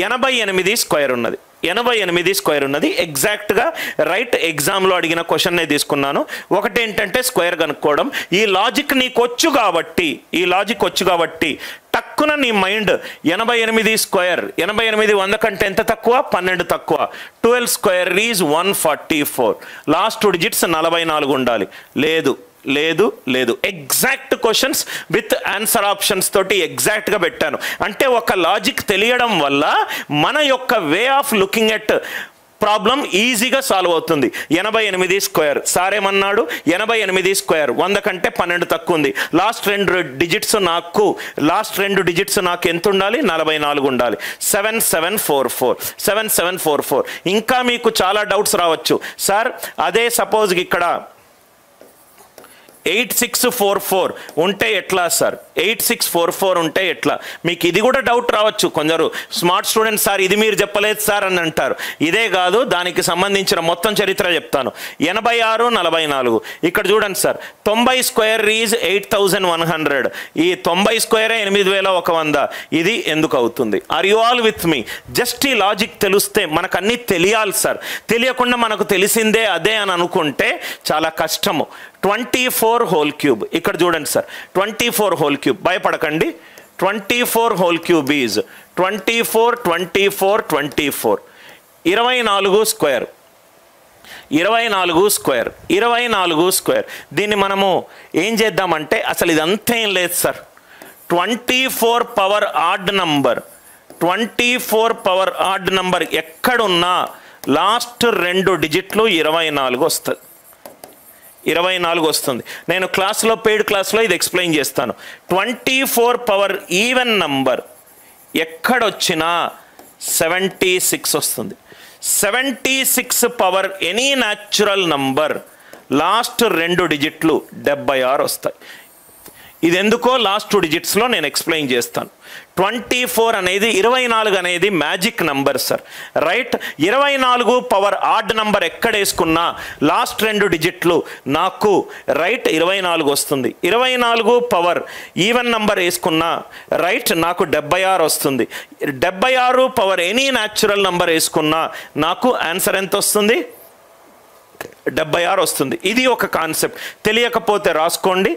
88 square ఉన్నది. 88 square ఉన్నది. ఎగ్జాక్ట్గా రైట్ ఎగ్జామ్లో అడిగిన క్వశ్చన్నే తీసుకున్నాను. ఒకటి ఏంటంటే స్క్వేర్ కనుక్కోవడం. ఈ లాజిక్ నీకు వచ్చు కాబట్టి టక్కున నీ మైండ్ 88 స్క్వేర్, 88 100 కంటే ఎంత తక్కువ? 12 తక్కువ. 12 స్క్వేర్ ఈజ్ 144. లాస్ట్ 2 డిజిట్స్ 44 ఉండాలి. లేదు exact questions with answer options తోటి ఎగ్జాక్ట్గా పెట్టాను. అంటే ఒక లాజిక్ తెలియడం వల్ల మన యొక్క way of looking at problem ఈజీగా సాల్వ్ అవుతుంది. 88 స్క్వేర్ సార్ ఏమన్నాడు? 88 స్క్వేర్ 100 కంటే 12 తక్కువ ఉంది. లాస్ట్ రెండు డిజిట్స్ నాకు ఎంత ఉండాలి? 44 ఉండాలి. 7744. ఇంకా మీకు చాలా డౌట్స్ రావచ్చు. సార్ అదే సపోజ్ ఇక్కడ 8644 ఉంటే ఎట్లా సార్? 8644 ఉంటే ఎట్లా? మీకు ఇది కూడా డౌట్ రావచ్చు. కొందరు స్మార్ట్ స్టూడెంట్స్ సార్ ఇది మీరు చెప్పలేదు సార్ అని అంటారు. ఇదే కాదు, దానికి సంబంధించిన మొత్తం చరిత్ర చెప్తాను. 86 44. ఇక్కడ చూడండి సార్, 90 స్క్వేర్ ఈజ్ 8100. ఈ 90 స్క్వేరే 8100. ఇది ఎందుకు అవుతుంది? Are you all with me? Just ఈ లాజిక్ తెలిస్తే, మనకు అన్నీ తెలియాలి సార్. తెలియకుండా మనకు తెలిసిందే అదే అని అనుకుంటే చాలా కష్టము. 24 హోల్ క్యూబ్ ఇక్కడ చూడండి సార్, 24 హోల్ క్యూబ్. భయపడకండి. 24 whole cube is 24 24 24. 24 square 24 square. దీన్ని మనము ఏం చేద్దామంటే, అసలు ఇదంతా ఏం లేదు sir. 24 power odd number, 24 power odd number ఎక్కడున్నా లాస్ట్ 2 డిజిట్లు 24 వస్తుంది. 24 వస్తుంది. నేను పెయిడ్ క్లాస్లో ఇది ఎక్స్ప్లెయిన్ చేస్తాను. 24 పవర్ ఈవెన్ నంబర్ ఎక్కడొచ్చినా 76 వస్తుంది. 76 power any natural number last 2 డిజిట్లు 76 వస్తాయి. ఇది ఎందుకో లాస్ట్ 2 డిజిట్స్లో నేను ఎక్స్ప్లెయిన్ చేస్తాను. 24 అనేది 24 అనేది magic number sir. Right? 24 power odd number ఎక్కడ వేసుకున్నా లాస్ట్ 2 డిజిట్లు నాకు రైట్ 24 వస్తుంది. 24 పవర్ ఈవెన్ నంబర్ వేసుకున్నా రైట్ నాకు 76 వస్తుంది. 76 పవర్ ఎనీ న్యాచురల్ నంబర్ వేసుకున్నా నాకు ఆన్సర్ ఎంత వస్తుంది? 76 వస్తుంది. ఇది ఒక కాన్సెప్ట్. తెలియకపోతే రాసుకోండి.